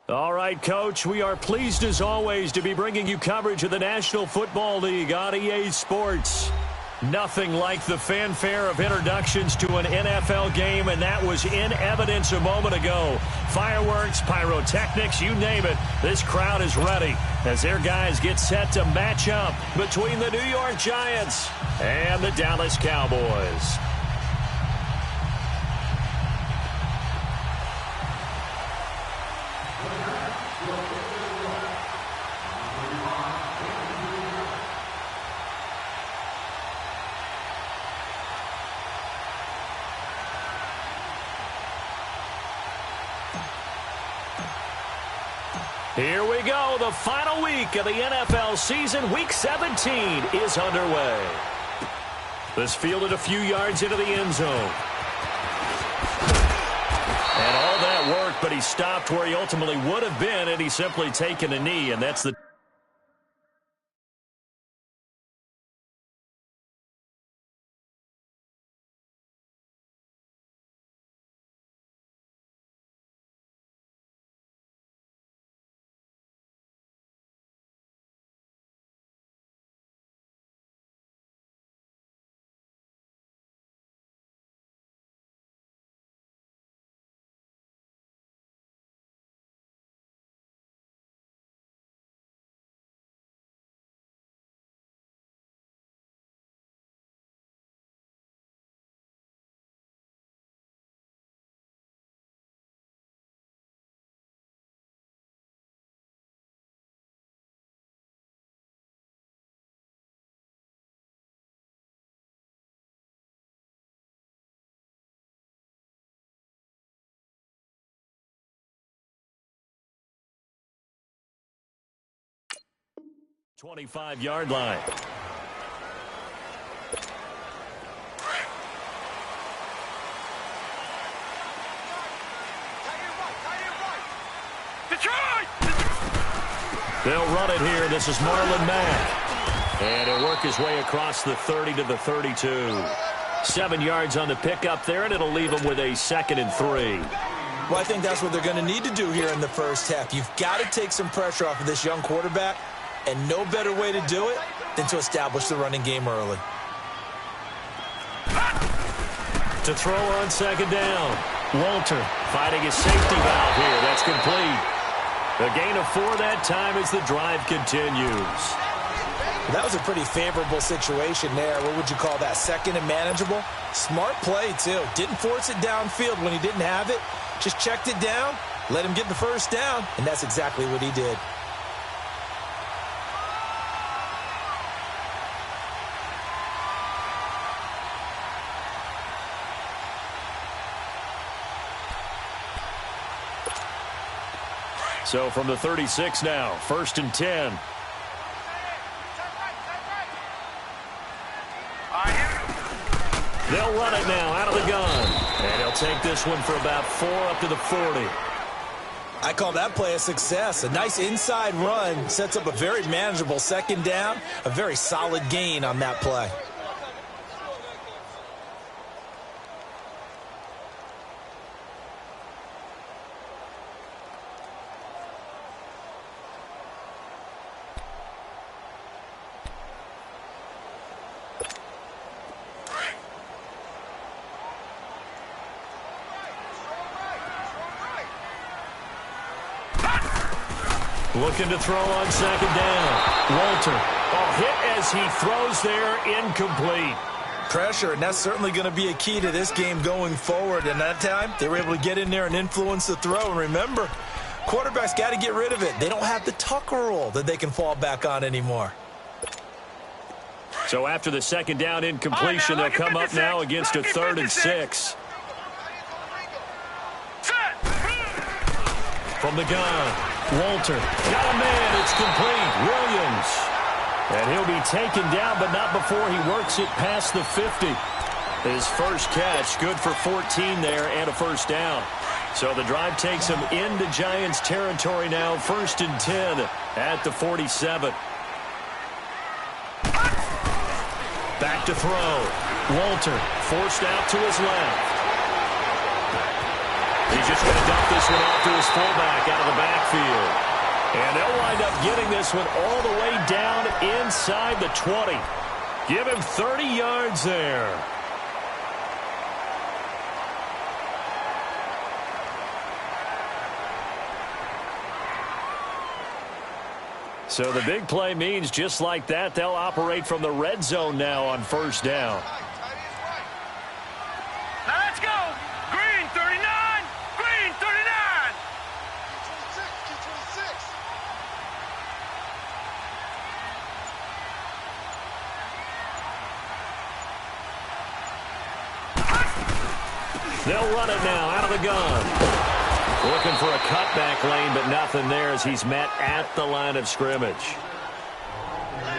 All right, Coach, we are pleased as always to be bringing you coverage of the National Football League on EA Sports. Nothing like the fanfare of introductions to an NFL game, and that was in evidence a moment ago. Fireworks, pyrotechnics, you name it. This crowd is ready as their guys get set to match up between the New York Giants and the Dallas Cowboys. Here we go. The final week of the NFL season. Week 17 is underway. This fielded a few yards into the end zone. And all that worked, but he stopped where he ultimately would have been, and he's simply taken a knee, and that's the... ...25-yard line. They'll run it here. This is Marlon Mack. And he'll work his way across the 30 to the 32. 7 yards on the pickup there, and it'll leave him with a 2nd and 3. Well, I think that's what they're going to need to do here in the first half. You've got to take some pressure off of this young quarterback. And no better way to do it than to establish the running game early. To throw on 2nd down. Walter fighting his safety valve here. That's complete. A gain of 4 that time as the drive continues. That was a pretty favorable situation there. What would you call that? 2nd and manageable? Smart play, too. Didn't force it downfield when he didn't have it. Just checked it down, let him get the first down, and that's exactly what he did. So from the 36 now, 1st and 10. They'll run it now out of the gun. And he'll take this one for about 4 up to the 40. I call that play a success. A nice inside run sets up a very manageable 2nd down. A very solid gain on that play. Looking to throw on 2nd down. Walter. Hit as he throws there, incomplete. Pressure, and that's certainly going to be a key to this game going forward. And that time, they were able to get in there and influence the throw. And remember, quarterbacks got to get rid of it. They don't have the Tucker rule that they can fall back on anymore. So after the 2nd down incompletion, they'll come up now against a 3rd and 6. From the gun, Walter. Got a man. It's complete. Williams. And he'll be taken down, but not before he works it past the 50. His first catch, good for 14 there and a 1st down. So the drive takes him into Giants territory now, 1st and 10 at the 47. Back to throw. Walter forced out to his left. He's just going to dump this one off to his fullback out of the backfield. And they'll wind up getting this one all the way down inside the 20. Give him 30 yards there. So the big play means just like that, they'll operate from the red zone now on first down. Now let's go. Green 39. Green 39. They'll run it now out of the gun. Looking for a cutback lane, but nothing there as he's met at the line of scrimmage.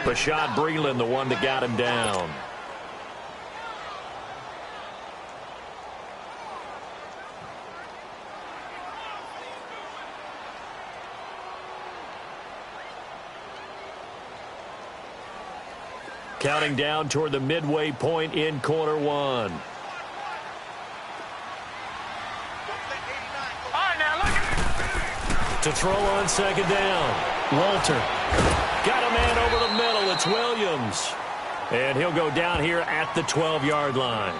Bashaud Breeland, the one that got him down. Counting down toward the midway point in quarter one. To throw on second down. Walter. Got a man over the middle. It's Williams. And he'll go down here at the 12-yard line.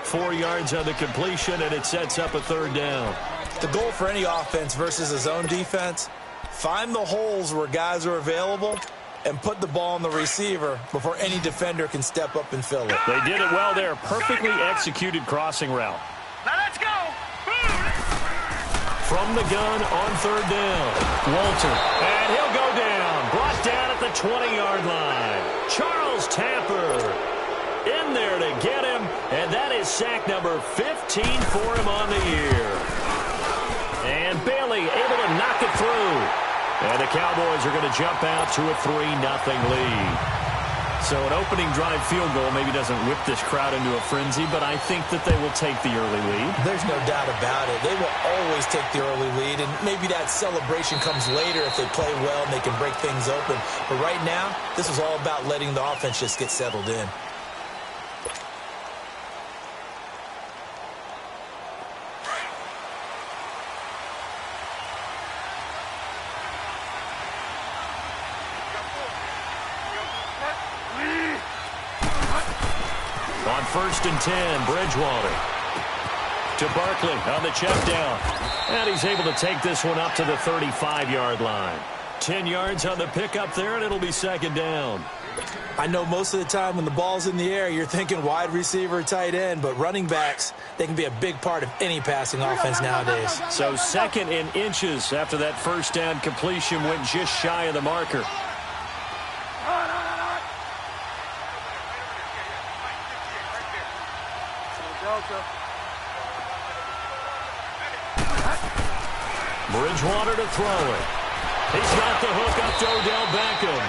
4 yards on the completion, and it sets up a third down. The goal for any offense versus a zone defense, find the holes where guys are available and put the ball on the receiver before any defender can step up and fill it. They did it well there. Perfectly executed crossing route. Now let's go. From the gun on third down. Walter. And he'll go down. Brought down at the 20-yard line. Charles Tapper in there to get him. And that is sack number 15 for him on the year. And Bailey able to knock it through. And the Cowboys are going to jump out to a 3-0 lead. So an opening drive field goal maybe doesn't whip this crowd into a frenzy, but I think that they will take the early lead. There's no doubt about it. They will always take the early lead, and maybe that celebration comes later if they play well and they can break things open. But right now, this is all about letting the offense just get settled in. On 1st and 10, Bridgewater to Barkley on the check down. And he's able to take this one up to the 35-yard line. 10 yards on the pickup there, and it'll be second down. I know most of the time when the ball's in the air, you're thinking wide receiver, tight end, but running backs, they can be a big part of any passing offense nowadays. So second in inches after that first down completion went just shy of the marker. Bridgewater to throw it. He's got the hook up to Odell Beckham.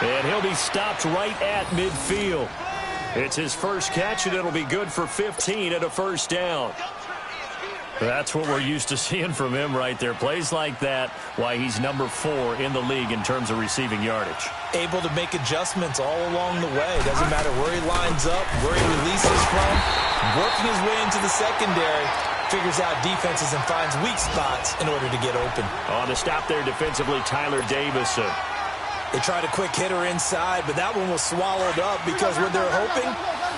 And he'll be stopped right at midfield. It's his first catch, and it'll be good for 15 at a first down. That's what we're used to seeing from him right there. Plays like that, why he's number 4 in the league in terms of receiving yardage. Able to make adjustments all along the way. Doesn't matter where he lines up, where he releases from. Working his way into the secondary, figures out defenses and finds weak spots in order to get open. On the stop there defensively, Tyler Davison. They tried a quick hitter inside, but that one was swallowed up because what they're hoping,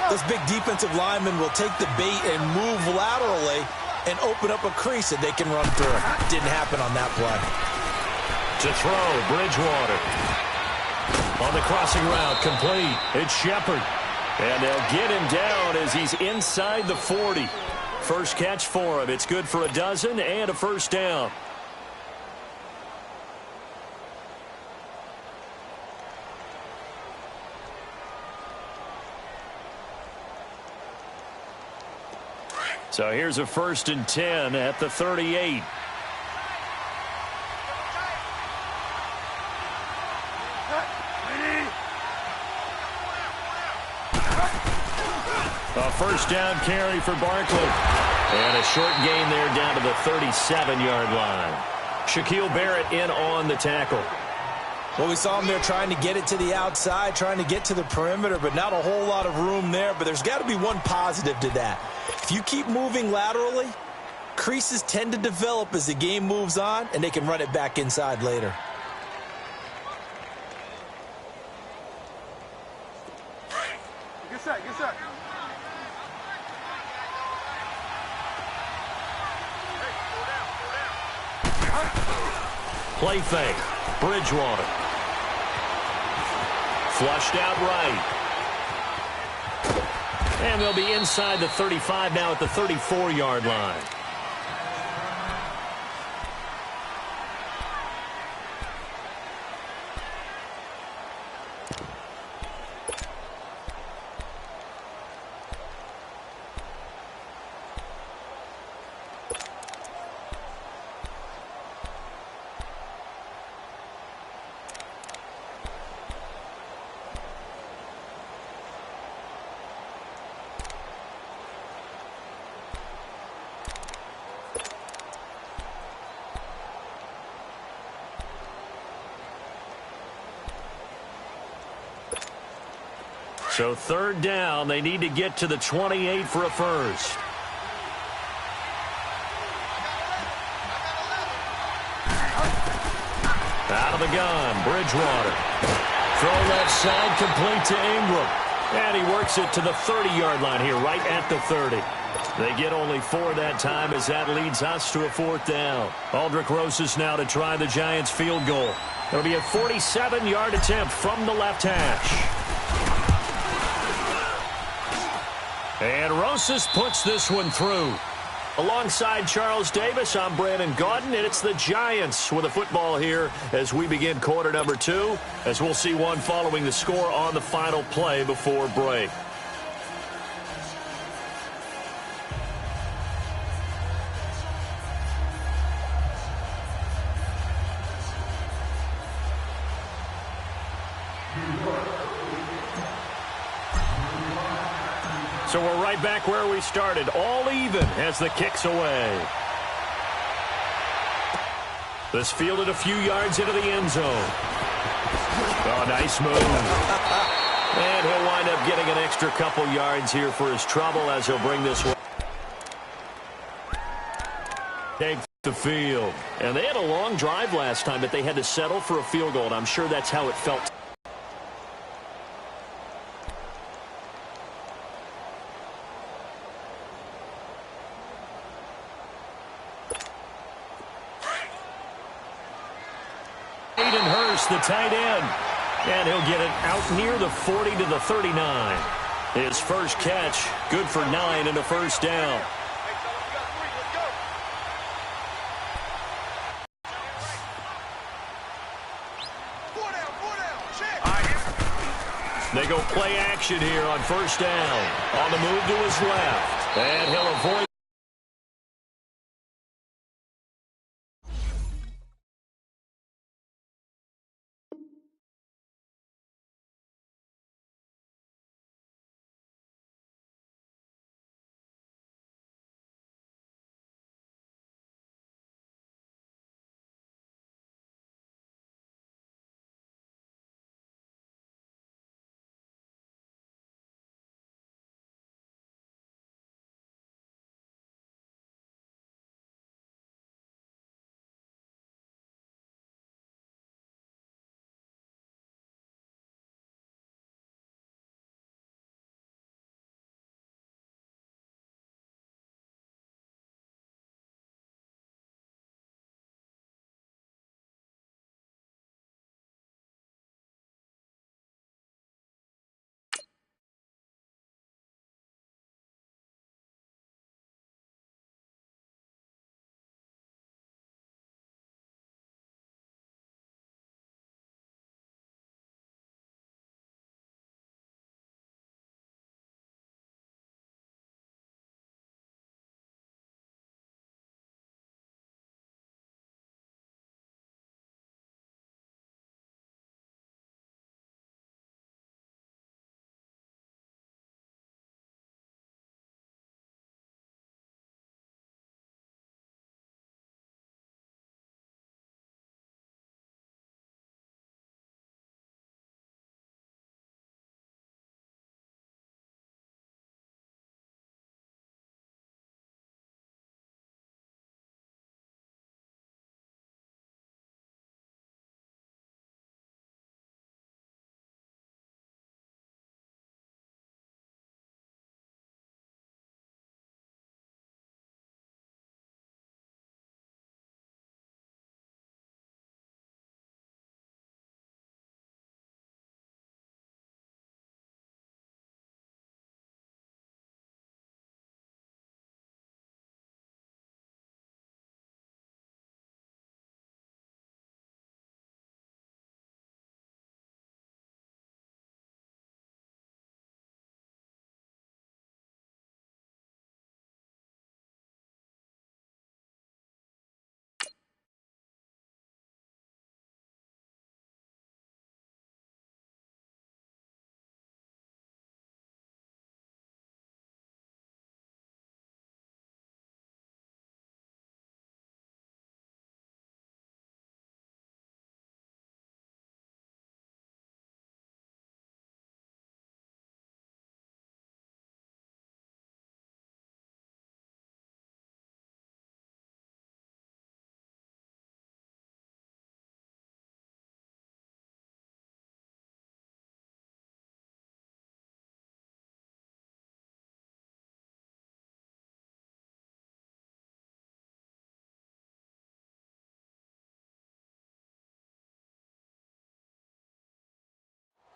those big defensive linemen will take the bait and move laterally and open up a crease that they can run through. Didn't happen on that play. To throw, Bridgewater. On the crossing route, complete. It's Shepard. And they'll get him down as he's inside the 40. First catch for him. It's good for a dozen and a first down. So here's a 1st and 10 at the 38. A first down carry for Barkley. And a short gain there down to the 37-yard line. Shaquille Barrett in on the tackle. Well, we saw him there trying to get it to the outside, trying to get to the perimeter, but not a whole lot of room there. But there's got to be one positive to that. If you keep moving laterally, Creases tend to develop as the game moves on, and they can run it back inside later. Get set, get set. Play fake. Bridgewater. Flushed out right. And they'll be inside the 35 now at the 34-yard line. So third down, they need to get to the 28 for a first. Out of the gun, Bridgewater. Throw left side, complete to Ingram. And he works it to the 30-yard line here, right at the 30. They get only 4 that time as that leads us to a fourth down. Aldrick Rosas now to try the Giants field goal. It'll be a 47-yard attempt from the left hash. And Rosas puts this one through. Alongside Charles Davis, I'm Brandon Gaudin, and it's the Giants with a football here as we begin quarter number 2, as we'll see one following the score on the final play before break. So we're right back where we started, all even as the kick's away. This fielded a few yards into the end zone. Oh, nice move. And he'll wind up getting an extra couple yards here for his trouble as he'll bring this one. Take the field. And they had a long drive last time, but they had to settle for a field goal, and I'm sure that's how it felt. The tight end, and he'll get it out near the 40 to the 39. His first catch, good for 9 and a first down. They go play action here on first down. On the move to his left, and he'll avoid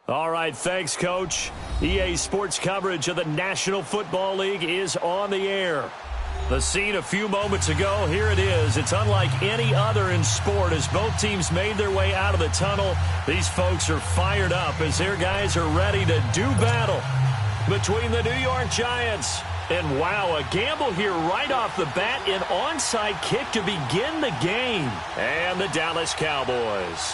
All right, thanks, Coach. EA Sports coverage of the National Football League is on the air. The scene a few moments ago, here it is. It's unlike any other in sport as both teams made their way out of the tunnel. These folks are fired up as their guys are ready to do battle between the New York Giants. And wow, a gamble here right off the bat, an onside kick to begin the game. And the Dallas Cowboys.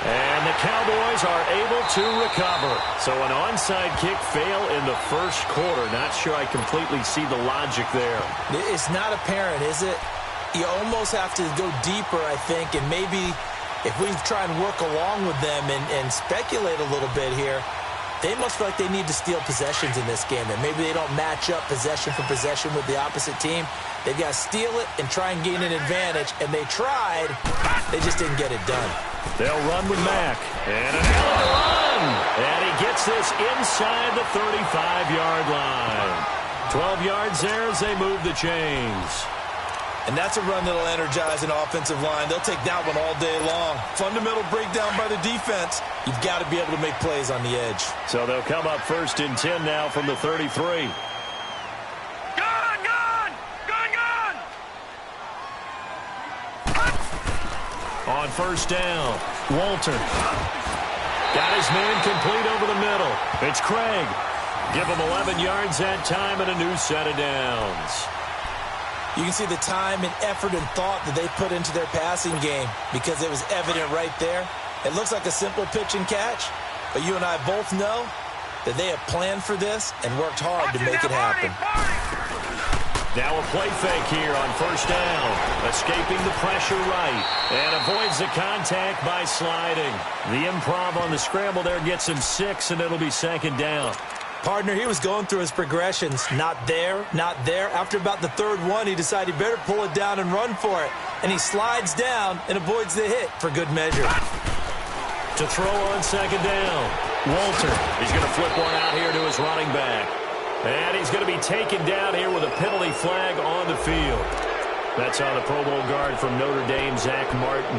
And the Cowboys are able to recover. So an onside kick fail in the first quarter. Not sure I completely see the logic there. It's not apparent, is it? You almost have to go deeper, I think, and maybe if we try and work along with them and speculate a little bit here, they must feel like they need to steal possessions in this game, and maybe they don't match up possession for possession with the opposite team. They've got to steal it and try and gain an advantage, and they tried. They just didn't get it done. They'll run with Mack. And a hell of a run. And he gets this inside the 35-yard line. 12 yards there as they move the chains. And that's a run that'll energize an offensive line. They'll take that one all day long. Fundamental breakdown by the defense. You've got to be able to make plays on the edge. So they'll come up 1st and 10 now from the 33. On 1st down, Walter. Got his man complete over the middle. It's Craig. Give him 11 yards that time and a new set of downs. You can see the time and effort and thought that they put into their passing game because it was evident right there. It looks like a simple pitch and catch, but you and I both know that they have planned for this and worked hard to make it happen. Now a play fake here on 1st down. Escaping the pressure right. And avoids the contact by sliding. The improv on the scramble there gets him 6, and it'll be 2nd down. Partner, he was going through his progressions. Not there, not there. After about the 3rd one, he decided he better pull it down and run for it. And he slides down and avoids the hit for good measure. To throw on 2nd down. Walter. He's going to flip one out here to his running back. And he's going to be taken down here with a penalty flag on the field. That's on the Pro Bowl guard from Notre Dame, Zach Martin.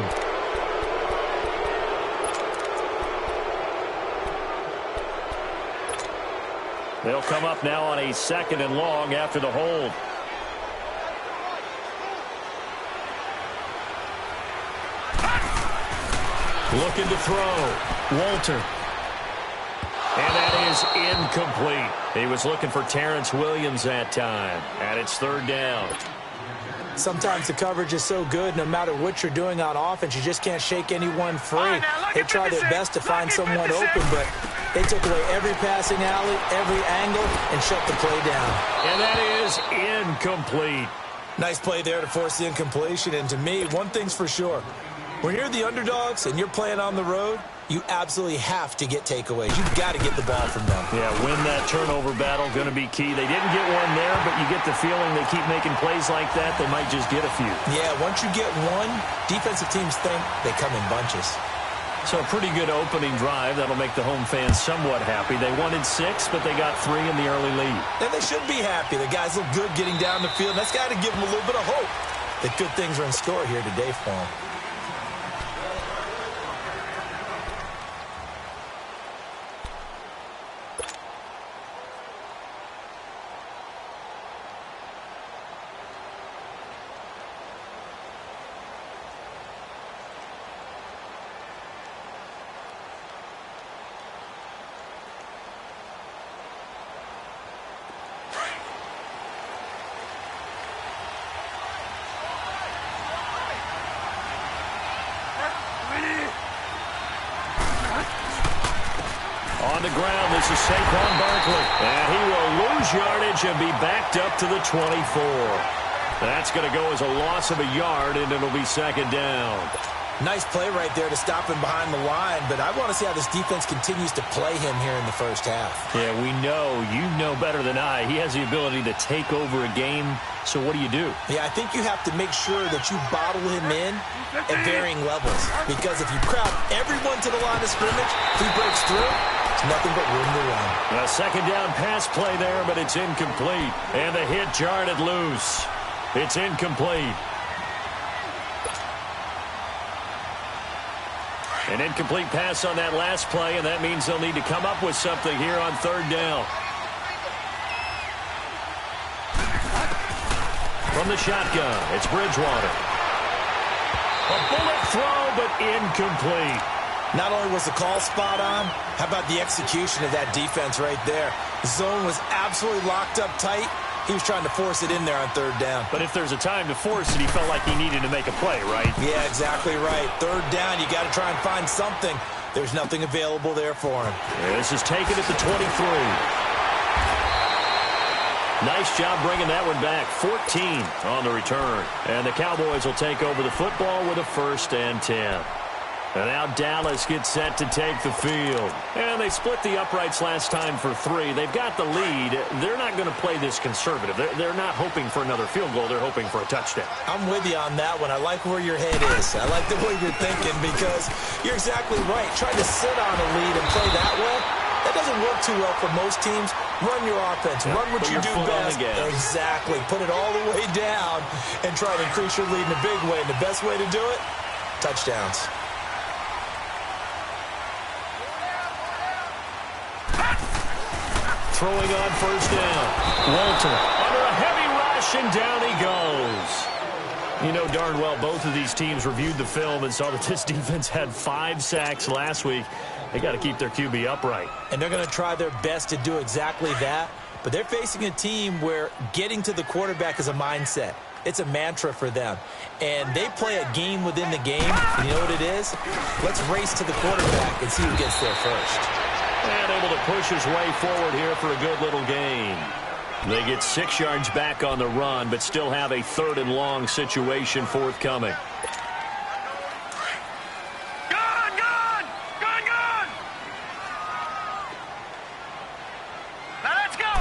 They'll come up now on a 2nd and long after the hold. Looking to throw. Walter. And that is incomplete. He was looking for Terrence Williams that time. And it's 3rd down. Sometimes the coverage is so good, no matter what you're doing on offense, you just can't shake anyone free. They try their best to find someone open, but they took away every passing alley, every angle, and shut the play down. And that is incomplete. Nice play there to force the incompletion. And to me, one thing's for sure. When you're the underdogs and you're playing on the road, you absolutely have to get takeaways. You've got to get the ball from them. Yeah, win that turnover battle, going to be key. They didn't get one there, but you get the feeling they keep making plays like that, they might just get a few. Yeah, once you get one, defensive teams think they come in bunches. So a pretty good opening drive. That'll make the home fans somewhat happy. They wanted 6, but they got 3 in the early lead. And they should be happy. The guys look good getting down the field. That's got to give them a little bit of hope that good things are in store here today for them. On the ground, this is Saquon Barkley. And he will lose yardage and be backed up to the 24. That's going to go as a loss of a yard, and it'll be 2nd down. Nice play right there to stop him behind the line, but I want to see how this defense continues to play him here in the first half. Yeah, we know. You know better than I. He has the ability to take over a game, so what do you do? Yeah, I think you have to make sure that you bottle him in at varying levels, because if you crowd everyone to the line of scrimmage, if he breaks through, There's nothing but room to run. A second down pass play there, but it's incomplete. And the hit jarred it loose. It's incomplete. An incomplete pass on that last play, and that means they'll need to come up with something here on third down. From the shotgun, it's Bridgewater. A bullet throw, but incomplete. Not only was the call spot on, how about the execution of that defense right there? The zone was absolutely locked up tight. He was trying to force it in there on third down. But if there's a time to force it, he felt like he needed to make a play, right? Yeah, exactly right. Third down, you got to try and find something. There's nothing available there for him. This is taken at the 23. Nice job bringing that one back. 14 on the return. And the Cowboys will take over the football with a 1st and 10. And now Dallas gets set to take the field. And they split the uprights last time for 3. They've got the lead. They're not going to play this conservative. They're not hoping for another field goal. They're hoping for a touchdown. I'm with you on that one. I like where your head is. I like the way you're thinking because you're exactly right. Trying to sit on a lead and play that way, that doesn't work too well for most teams. Run your offense. Run what you do best. Exactly. Put it all the way down and try to increase your lead in a big way. And the best way to do it, touchdowns. Throwing on first down. Walter under a heavy rush, and down he goes. You know darn well both of these teams reviewed the film and saw that this defense had 5 sacks last week. They got to keep their QB upright. And they're going to try their best to do exactly that. But they're facing a team where getting to the quarterback is a mindset. It's a mantra for them. And they play a game within the game. And you know what it is? Let's race to the quarterback and see who gets there first. And able to push his way forward here for a good little gain. They get 6 yards back on the run, but still have a 3rd and long situation forthcoming. Gun! Now let's go!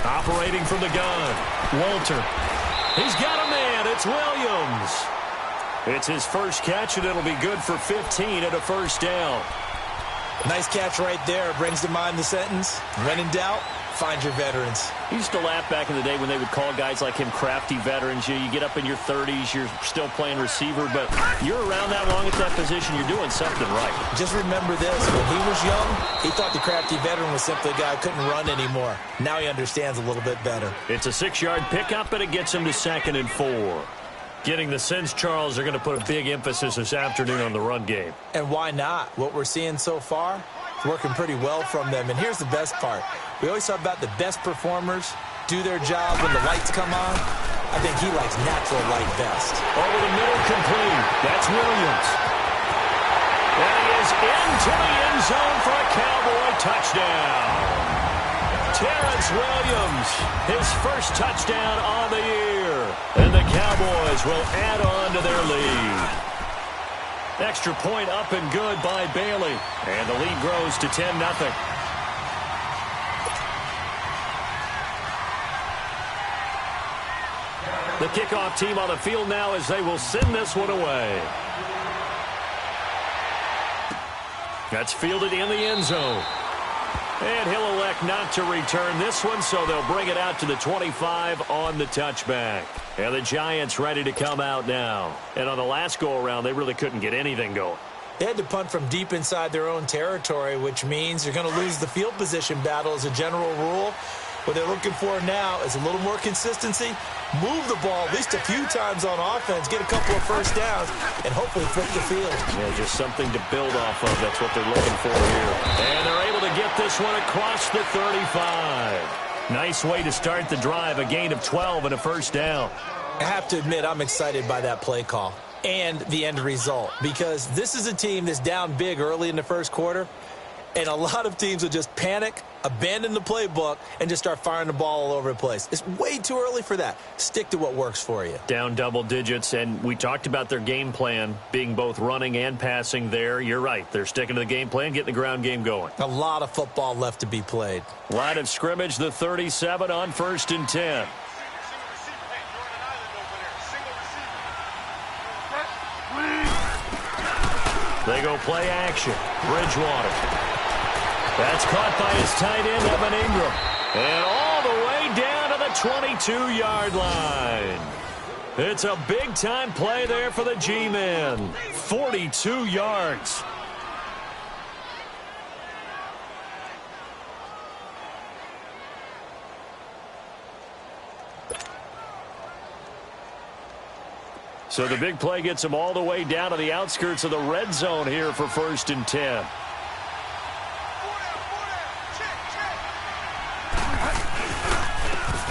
Operating from the gun, Walter. He's got a man. It's Williams. It's his first catch, and it'll be good for 15 at a 1st down. Nice catch right there. Brings to mind the sentence, when in doubt, find your veterans. He used to laugh back in the day when they would call guys like him crafty veterans. You get up in your 30s, you're still playing receiver, but you're around that long at that position, you're doing something right. Just remember this. When he was young, he thought the crafty veteran was simply a guy who couldn't run anymore. Now he understands a little bit better. It's a 6-yard pickup, and it gets him to 2nd and 4. Getting the sense, Charles, they're going to put a big emphasis this afternoon on the run game. And why not? What we're seeing so far, working pretty well from them. And here's the best part. We always talk about the best performers do their job when the lights come on. I think he likes natural light best. Over the middle, complete. That's Williams. And he is into the end zone for a Cowboy touchdown. Terrence Williams, his first touchdown on the year. And the Cowboys will add on to their lead. Extra point up and good by Bailey. And the lead grows to 10-0. The kickoff team on the field now as they will send this one away. That's fielded in the end zone. And he'll elect not to return this one, so they'll bring it out to the 25 on the touchback. And the Giants ready to come out now. And on the last go-around, they really couldn't get anything going. They had to punt from deep inside their own territory, which means you're going to lose the field position battle as a general rule. What they're looking for now is a little more consistency, move the ball at least a few times on offense, get a couple of first downs, and hopefully flip the field. Yeah, just something to build off of. That's what they're looking for here. And they're able to get this one across the 35. Nice way to start the drive, a gain of 12 and a first down. I have to admit, I'm excited by that play call and the end result, because this is a team that's down big early in the first quarter, and a lot of teams will just panic, abandon the playbook, and just start firing the ball all over the place. It's way too early for that. Stick to what works for you. Down double digits, and we talked about their game plan being both running and passing there. You're right. They're sticking to the game plan, getting the ground game going. A lot of football left to be played. Line of scrimmage, the 37 on 1st and 10. They go play action. Bridgewater. That's caught by his tight end, Evan Ingram. And all the way down to the 22-yard line. It's a big-time play there for the G-Men. 42 yards. So the big play gets him all the way down to the outskirts of the red zone here for 1st and 10.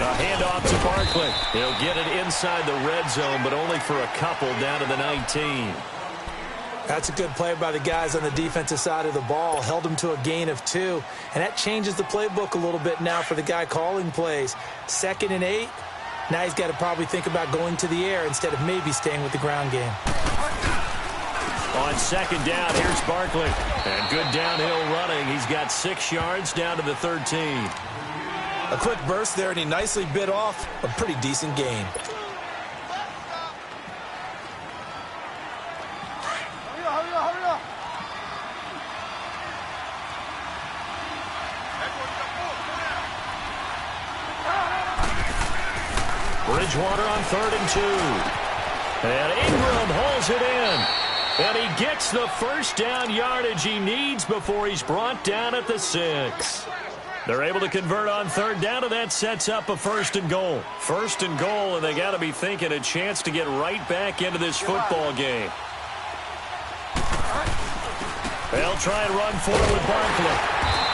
A handoff to Barkley. He'll get it inside the red zone, but only for a couple down to the 19. That's a good play by the guys on the defensive side of the ball. Held him to a gain of 2. And that changes the playbook a little bit now for the guy calling plays. 2nd and 8. Now he's got to probably think about going to the air instead of maybe staying with the ground game. On 2nd down, here's Barkley. And good downhill running. He's got 6 yards down to the 13. A quick burst there, and he nicely bit off a pretty decent gain. Bridgewater on 3rd and 2. And Ingram holds it in. And he gets the first down yardage he needs before he's brought down at the 6. They're able to convert on 3rd down, and that sets up a 1st and goal. 1st and goal, and they got to be thinking a chance to get right back into this football game. They'll try and run forward with Barkley.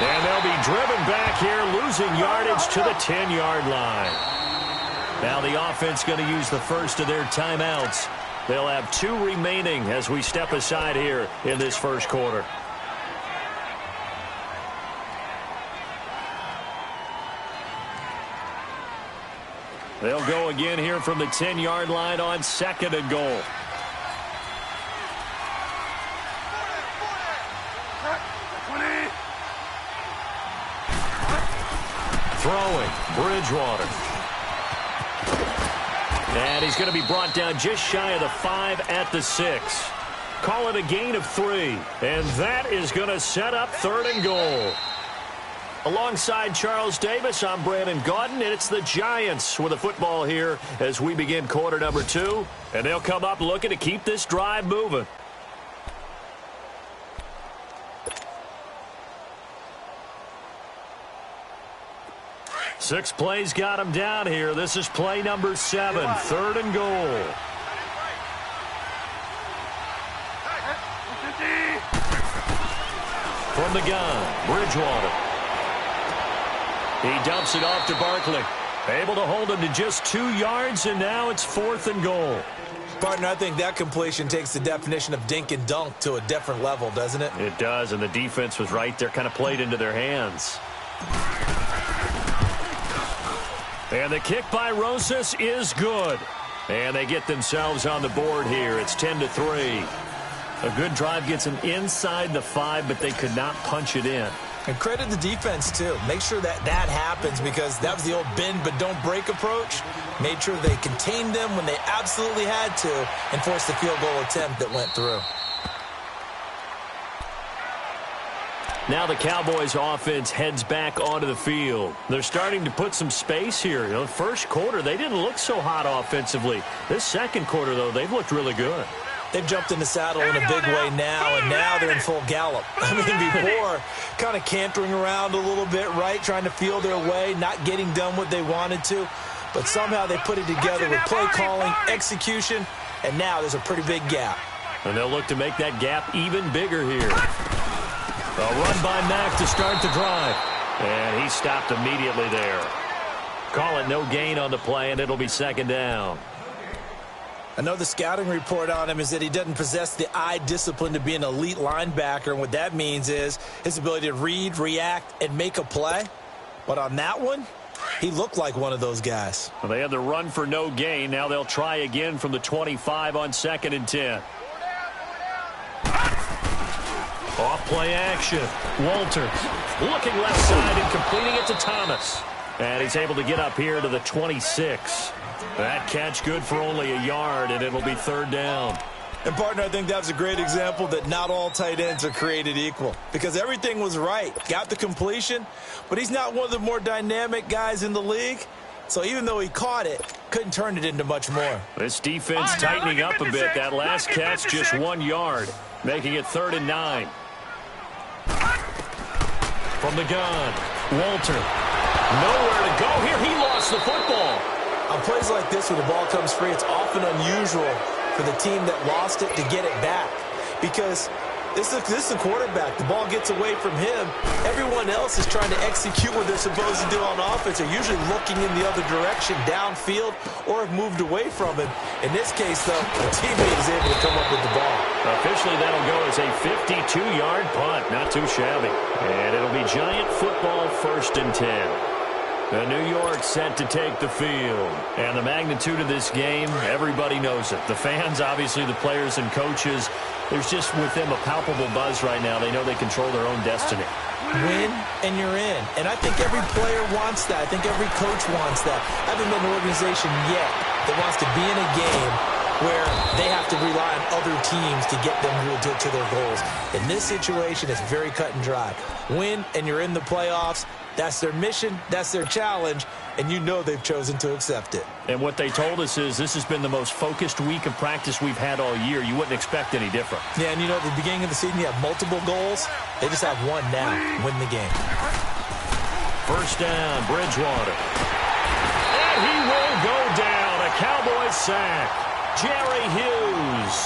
And they'll be driven back here, losing yardage to the 10-yard line. Now the offense going to use the first of their timeouts. They'll have 2 remaining as we step aside here in this first quarter. They'll go again here from the 10-yard line on 2nd and goal. Throwing, Bridgewater. And he's going to be brought down just shy of the 5 at the 6. Call it a gain of 3. And that is going to set up 3rd and goal. Alongside Charles Davis, I'm Brandon Gaudin, and it's the Giants with the football here as we begin quarter number 2. And they'll come up looking to keep this drive moving. Six plays got him down here. This is play number 7, 3rd and goal. From the gun, Bridgewater. He dumps it off to Barkley. Able to hold him to just 2 yards, and now it's 4th and goal. Partner, I think that completion takes the definition of dink and dunk to a different level, doesn't it? It does, and the defense was right there, kind of played into their hands. And the kick by Rosas is good. And they get themselves on the board here. It's 10-3. A good drive gets them inside the 5, but they could not punch it in. And credit the defense, too. Make sure that happens, because that was the old bend but don't break approach. Made sure they contained them when they absolutely had to and forced the field goal attempt that went through. Now the Cowboys offense heads back onto the field. They're starting to put some space here. The first quarter, they didn't look so hot offensively. This second quarter, though, they've looked really good. They've jumped in the saddle in a big way now, and now they're in full gallop. I mean, before, kind of cantering around a little bit, right, trying to feel their way, not getting done what they wanted to. But somehow they put it together with play calling, execution, and now there's a pretty big gap. And they'll look to make that gap even bigger here. A run by Mack to start the drive. And he stopped immediately there. Call it no gain on the play, and it'll be 2nd down. I know the scouting report on him is that he doesn't possess the eye discipline to be an elite linebacker, and what that means is his ability to read, react, and make a play. But on that one, he looked like one of those guys. Well, they had the run for no gain. Now they'll try again from the 25 on 2nd and 10. Off play action. Walters looking left side and completing it to Thomas. And he's able to get up here to the 26. That catch good for only a yard, and it'll be 3rd down. And, partner, I think that was a great example that not all tight ends are created equal, because everything was right. Got the completion, but he's not one of the more dynamic guys in the league. So even though he caught it, couldn't turn it into much more. This defense tightening up a bit. That last catch just 1 yard, making it 3rd and 9. From the gun, Walter. Nowhere to go here. He lost the football. On plays like this where the ball comes free, it's often unusual for the team that lost it to get it back, because this is a quarterback. The ball gets away from him. Everyone else is trying to execute what they're supposed to do on offense. They're usually looking in the other direction, downfield, or have moved away from him. In this case, though, the teammate is able to come up with the ball. Officially, that'll go as a 52-yard punt. Not too shabby. And it'll be Giant football, 1st and 10. The New York set to take the field. And the magnitude of this game, everybody knows it. The fans, obviously, the players and coaches, there's just with them a palpable buzz right now. They know they control their own destiny. Win, and you're in. And I think every player wants that. I think every coach wants that. I haven't been an organization yet that wants to be in a game where they have to rely on other teams to get them to their goals. In this situation, it's very cut and dry. Win, and you're in the playoffs. That's their mission. That's their challenge. And you know they've chosen to accept it. And what they told us is this has been the most focused week of practice we've had all year. You wouldn't expect any different. Yeah, and you know, at the beginning of the season, you have multiple goals. They just have one now. Win the game. 1st down, Bridgewater. And he will go down. A Cowboys sack. Jerry Hughes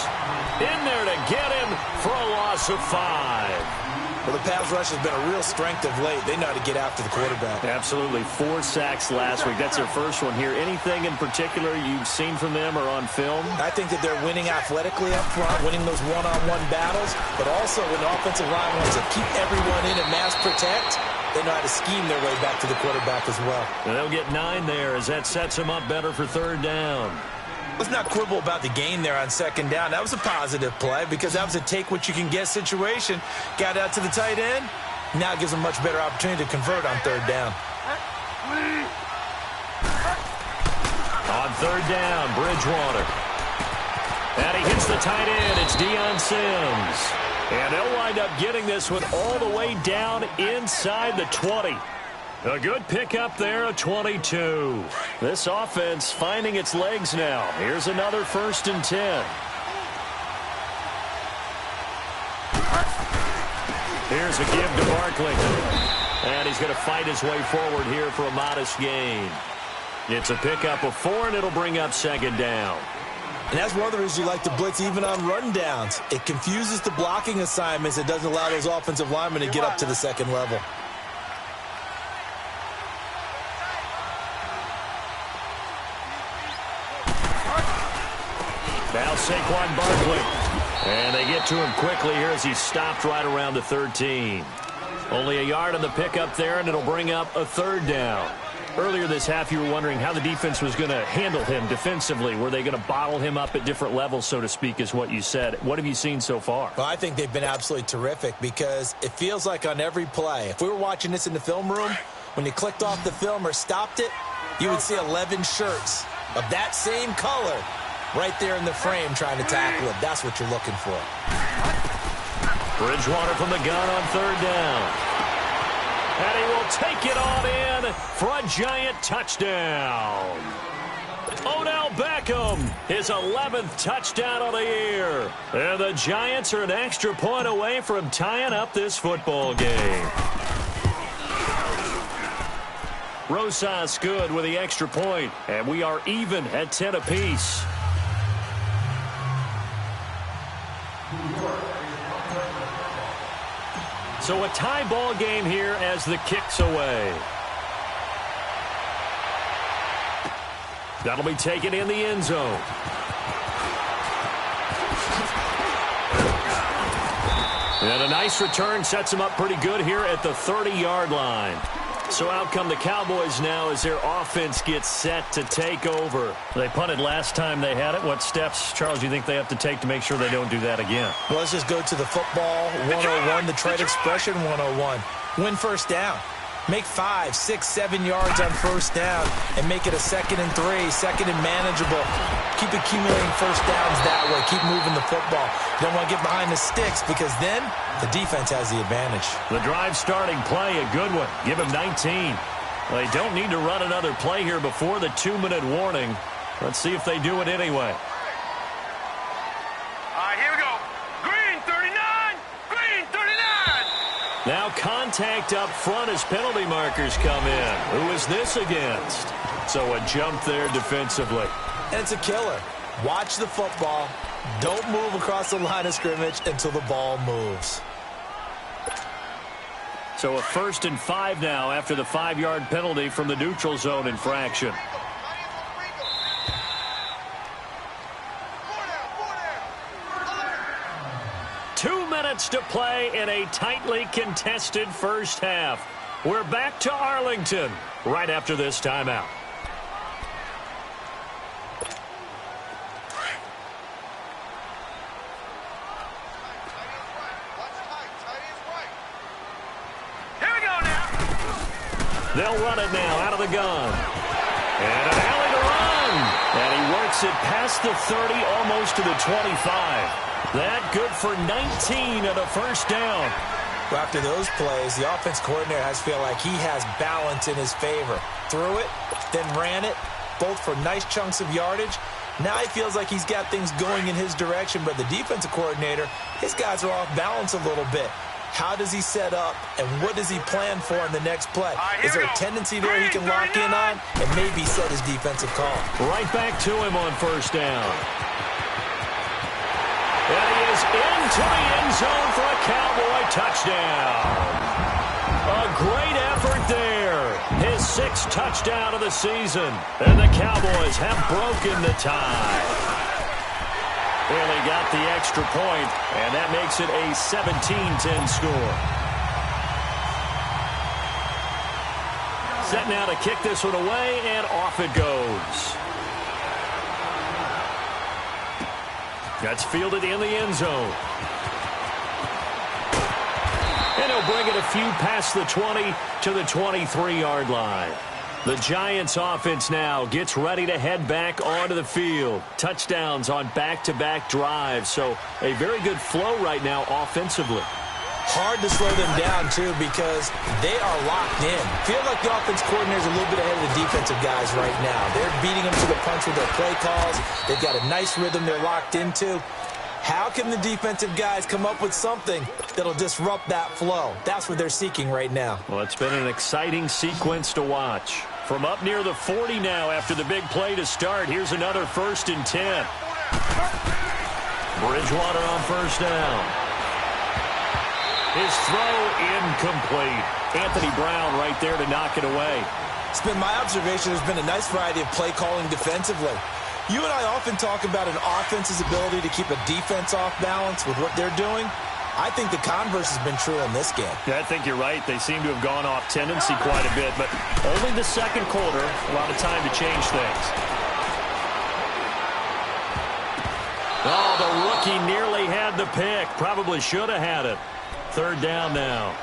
in there to get him for a loss of 5. Well, the pass rush has been a real strength of late. They know how to get after the quarterback. Absolutely. 4 sacks last week. That's their first one here. Anything in particular you've seen from them or on film? I think that they're winning athletically up front, winning those one-on-one battles, but also when the offensive line wants to keep everyone in and mass protect, they know how to scheme their way back to the quarterback as well. And they'll get 9 there as that sets them up better for 3rd down. Let's not quibble about the gain there on 2nd down. That was a positive play because that was a take-what-you-can-get situation. Got out to the tight end. Now it gives them a much better opportunity to convert on 3rd down. On 3rd down, Bridgewater. And he hits the tight end. It's Deion Sims. And they'll wind up getting this one all the way down inside the 20. A good pickup there, a 22. This offense finding its legs now. Here's another 1st and 10. Here's a give to Barkley. And he's going to fight his way forward here for a modest gain. It's a pickup of 4, and it'll bring up 2nd down. And that's one of the reasons you like to blitz even on rundowns. It confuses the blocking assignments. It doesn't allow those offensive linemen to get up to the 2nd level. Now Saquon Barkley. And they get to him quickly here as he's stopped right around the 13. Only a yard on the pickup there, and it'll bring up a 3rd down. Earlier this half, you were wondering how the defense was going to handle him defensively. Were they going to bottle him up at different levels, so to speak, is what you said. What have you seen so far? Well, I think they've been absolutely terrific because it feels like on every play, if we were watching this in the film room, when you clicked off the film or stopped it, you would see 11 shirts of that same color right there in the frame trying to tackle it. That's what you're looking for. Bridgewater from the gun on 3rd down. And he will take it on in for a Giant touchdown. Odell Beckham, his 11th touchdown of the year. And the Giants are an extra point away from tying up this football game. Rosas good with the extra point, and we are even at 10 apiece. So a tie ball game here as the kick's away. That'll be taken in the end zone. And a nice return sets him up pretty good here at the 30-yard line. So out come the Cowboys now as their offense gets set to take over. They punted last time they had it. What steps, Charles, do you think they have to take to make sure they don't do that again? Well, let's just go to the football 101, the trade expression 101. Win 1st down. Make 5, 6, 7 yards on first down and make it a 2nd and 3, 2nd and manageable. Keep accumulating first downs that way. Keep moving the football. You don't want to get behind the sticks because then the defense has the advantage. The drive starting play, a good one. Give him 19. Well, they don't need to run another play here before the 2-minute warning. Let's see if they do it anyway. All right, here we go. Green 39. Green 39. Now contact up front as penalty markers come in. Who is this against? So a jump there defensively. And it's a killer. Watch the football. Don't move across the line of scrimmage until the ball moves. So a 1st and 5 now after the 5-yard penalty from the neutral zone infraction. To play in a tightly contested first half. We're back to Arlington right after this timeout. Here we go now. They'll run it now out of the gun. And an alley to run. And he works it past the 30, almost to the 25. That good for 19 and a first down. Well, after those plays, the offense coordinator has to feel like he has balance in his favor. Threw it, then ran it, both for nice chunks of yardage. Now he feels like he's got things going in his direction, but the defensive coordinator, his guys are off balance a little bit. How does he set up, and what does he plan for in the next play? Is there a tendency there he can lock in on and maybe set his defensive call? Right back to him on first down. And he is into the end zone for a Cowboy touchdown. A great effort there. His 6th touchdown of the season. And the Cowboys have broken the tie. Well, he got the extra point, and that makes it a 17-10 score. Set now to kick this one away, and off it goes. That's fielded in the end zone. And he'll bring it a few past the 20 to the 23-yard line. The Giants offense now gets ready to head back onto the field. Touchdowns on back-to-back drives. So a very good flow right now offensively. Hard to slow them down, too, because they are locked in. Feel like the offense coordinator is a little bit ahead of the defensive guys right now. They're beating them to the punch with their play calls. They've got a nice rhythm they're locked into. How can the defensive guys come up with something that'll disrupt that flow? That's what they're seeking right now. Well, it's been an exciting sequence to watch. From up near the 40 now after the big play to start, here's another 1st and 10. Bridgewater on first down. His throw incomplete. Anthony Brown right there to knock it away. It's been my observation there's been a nice variety of play calling defensively. You and I often talk about an offense's ability to keep a defense off balance with what they're doing. I think the converse has been true in this game. Yeah, I think you're right. They seem to have gone off tendency quite a bit, but only the second quarter, a lot of time to change things. Oh, the rookie nearly had the pick. Probably should have had it. 3rd down now.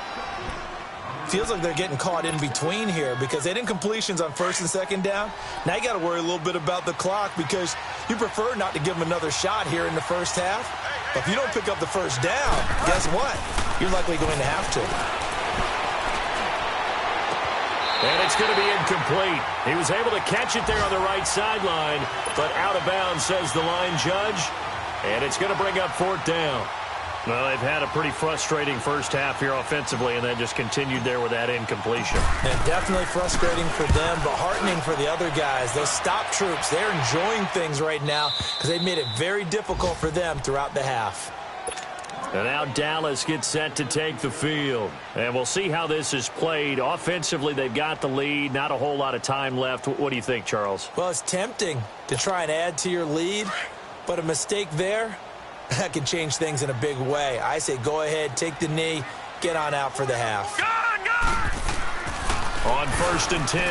Feels like they're getting caught in between here because they didn't completions on 1st and 2nd down. Now you got to worry a little bit about the clock because you prefer not to give them another shot here in the first half. But if you don't pick up the first down, guess what? You're likely going to have to. And it's going to be incomplete. He was able to catch it there on the right sideline, but out of bounds, says the line judge. And it's going to bring up 4th down. Well, they've had a pretty frustrating first half here offensively, and then just continued there with that incompletion. And definitely frustrating for them, but heartening for the other guys. Those stop troops, they're enjoying things right now because they've made it very difficult for them throughout the half. And now Dallas gets set to take the field. And we'll see how this is played. Offensively, they've got the lead. Not a whole lot of time left. What do you think, Charles? Well, it's tempting to try and add to your lead, but a mistake there, that can change things in a big way. I say go ahead, take the knee, get on out for the half. On 1st and 10,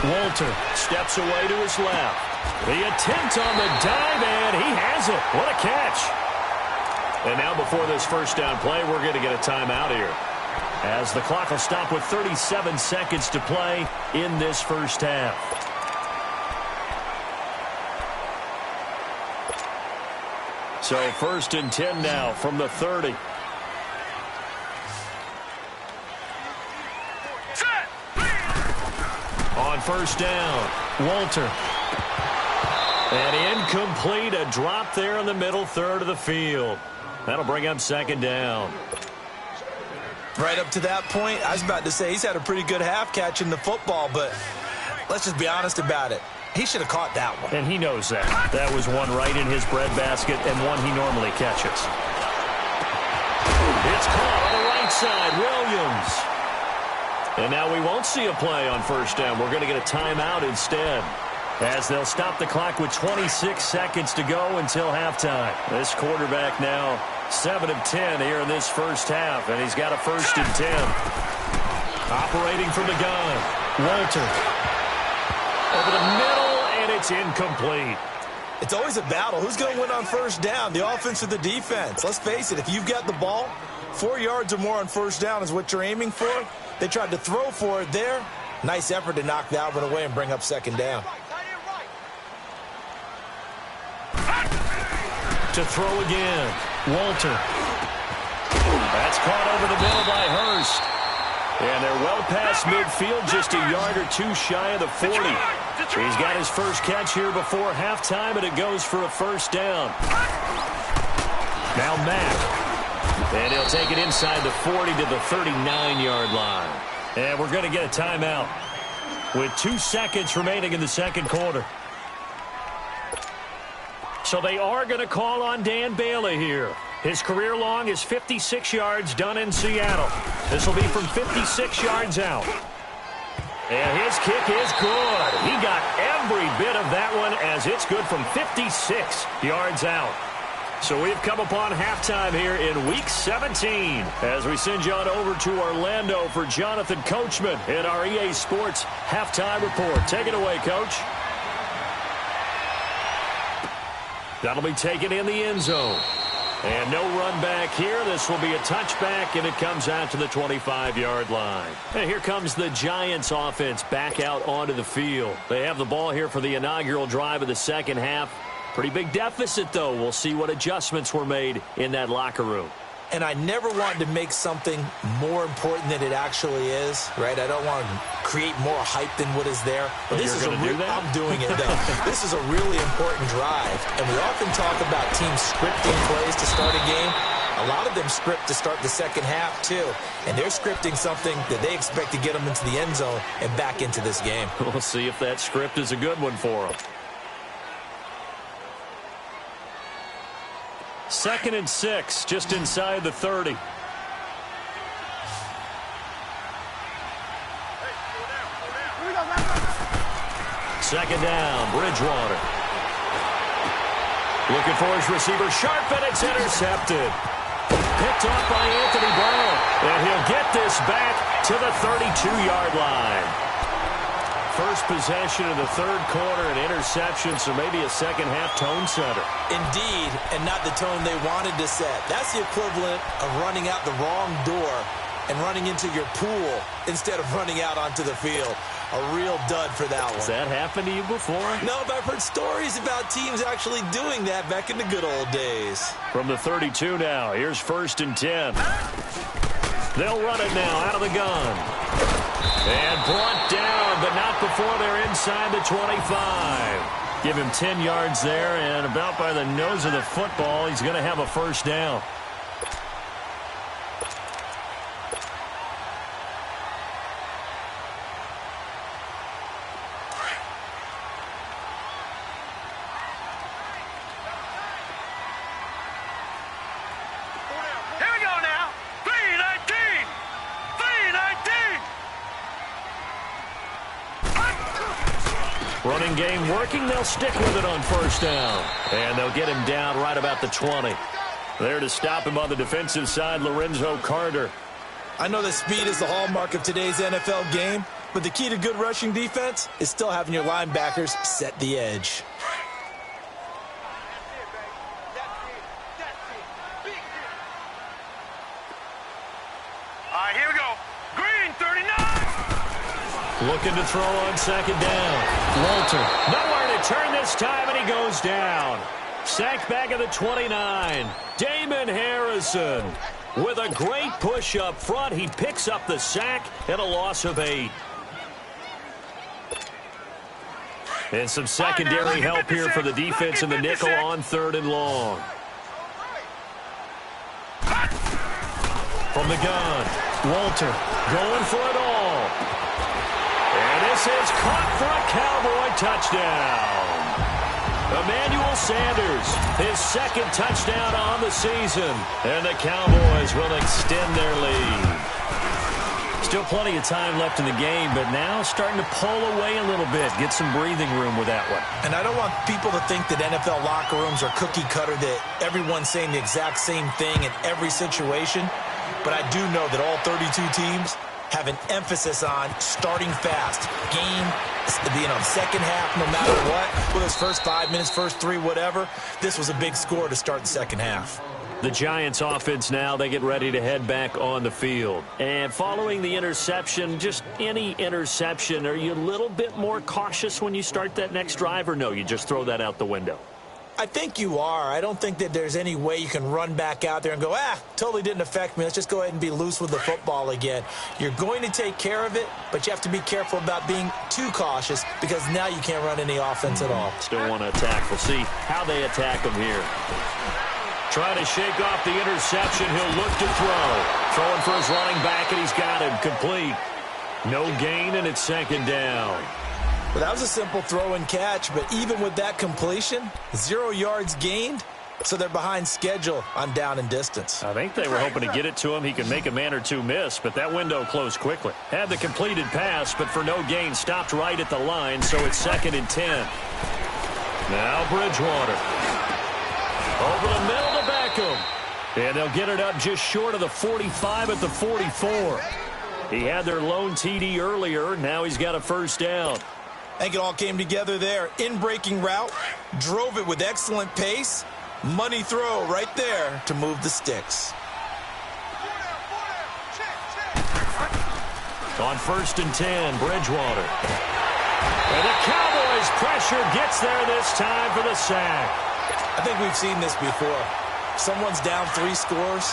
Walter steps away to his left. The attempt on the dive, and he has it. What a catch. And now before this first down play, we're going to get a timeout here. as the clock will stop with 37 seconds to play in this first half. So 1st and 10 now from the 30. On 1st down, Walter. And incomplete, a drop there in the middle third of the field. That'll bring up 2nd down. Right up to that point, I was about to say he's had a pretty good half catching the football, but let's just be honest about it. He should have caught that one. And he knows that. That was one right in his breadbasket and one he normally catches. It's caught on the right side, Williams. And now we won't see a play on 1st down. We're going to get a timeout instead, as they'll stop the clock with 26 seconds to go until halftime. This quarterback now 7 of 10 here in this first half, and he's got a 1st and 10. Operating from the gun, Walter. Over the middle, and it's incomplete. It's always a battle. Who's going to win on 1st down, the offense or the defense? Let's face it, if you've got the ball, 4 yards or more on 1st down is what you're aiming for. They tried to throw for it there. Nice effort to knock that one away and bring up 2nd down. To throw again, Walter. That's caught over the middle by Hurst. And they're well past midfield, just a yard or two shy of the 40. He's got his first catch here before halftime, and it goes for a 1st down. Now Mack. And he'll take it inside the 40 to the 39-yard line. And we're going to get a timeout with 2 seconds remaining in the second quarter. So they are going to call on Dan Bailey here. His career long is 56 yards done in Seattle. This will be from 56 yards out. And his kick is good. He got every bit of that one, as it's good from 56 yards out. So we've come upon halftime here in Week 17 as we send you on over to Orlando for Jonathan Coachman in our EA Sports Halftime Report. Take it away, Coach. That'll be taken in the end zone. And no run back here. This will be a touchback, and it comes out to the 25-yard line. And here comes the Giants offense back out onto the field. They have the ball here for the inaugural drive of the second half. Pretty big deficit, though. We'll see what adjustments were made in that locker room. And I never wanted to make something more important than it actually is, right? I don't want to create more hype than what is there. But this is do that? I'm doing it, though. This is a really important drive. And we often talk about teams scripting plays to start a game. A lot of them script to start the second half, too. And they're scripting something that they expect to get them into the end zone and back into this game. We'll see if that script is a good one for them. 2nd and 6, just inside the 30. Second down, Bridgewater. Looking for his receiver, Sharp, and it's intercepted. Picked off by Anthony Brown. And he'll get this back to the 32-yard line. First possession of the third quarter, an interception, so maybe a second-half tone setter. Indeed, and not the tone they wanted to set. That's the equivalent of running out the wrong door and running into your pool instead of running out onto the field. A real dud for that one. Has that happened to you before? No, but I've heard stories about teams actually doing that back in the good old days. From the 32 now, here's 1st and 10. They'll run it now out of the gun. And brought down, but not before they're inside the 25. Give him 10 yards there, and about by the nose of the football, he's going to have a 1st down. Running game working. They'll stick with it on 1st down. And they'll get him down right about the 20. There to stop him on the defensive side, Lorenzo Carter. I know that speed is the hallmark of today's NFL game, but the key to good rushing defense is still having your linebackers set the edge. All right, here we go. Looking to throw on second down. Walter. Nowhere to turn this time, and he goes down. Sacked back at the 29. Damon Harrison with a great push up front. He picks up the sack and a loss of 8. And some secondary help here for the defense in the nickel on 3rd and long. From the gun, Walter going for it all. And this is caught for a Cowboy touchdown. Emmanuel Sanders, his 2nd touchdown on the season. And the Cowboys will extend their lead. Still plenty of time left in the game, but now starting to pull away a little bit. Get some breathing room with that one. And I don't want people to think that NFL locker rooms are cookie cutter, that everyone's saying the exact same thing in every situation. But I do know that all 32 teams have an emphasis on starting fast. Game, second half, no matter what. Whether it's first 5 minutes, first 3, whatever. This was a big score to start the second half. The Giants offense now, they get ready to head back on the field. And following the interception, just any interception, are you a little bit more cautious when you start that next drive, or no, you just throw that out the window? I think you are. I don't think that there's any way you can run back out there and go, totally didn't affect me. Let's just go ahead and be loose with the football again. You're going to take care of it, but you have to be careful about being too cautious because now you can't run any offense at all. Still want to attack. We'll see how they attack them here. Trying to shake off the interception. He'll look to throw. Throwing for his running back, and he's got him complete. No gain, and it's 2nd down. Well, that was a simple throw and catch, but even with that completion, 0 yards gained, so they're behind schedule on down and distance. I think they were hoping to get it to him. He could make a man or two miss, but that window closed quickly. Had the completed pass, but for no gain, stopped right at the line, so it's 2nd and 10. Now Bridgewater. Over the middle to Beckham. And they'll get it up just short of the 45 at the 44. He had their lone TD earlier. Now he's got a 1st down. I think it all came together there. In-breaking route, drove it with excellent pace. Money throw right there to move the sticks. On 1st and 10, Bridgewater. And the Cowboys pressure gets there this time for the sack. I think we've seen this before. Someone's down 3 scores.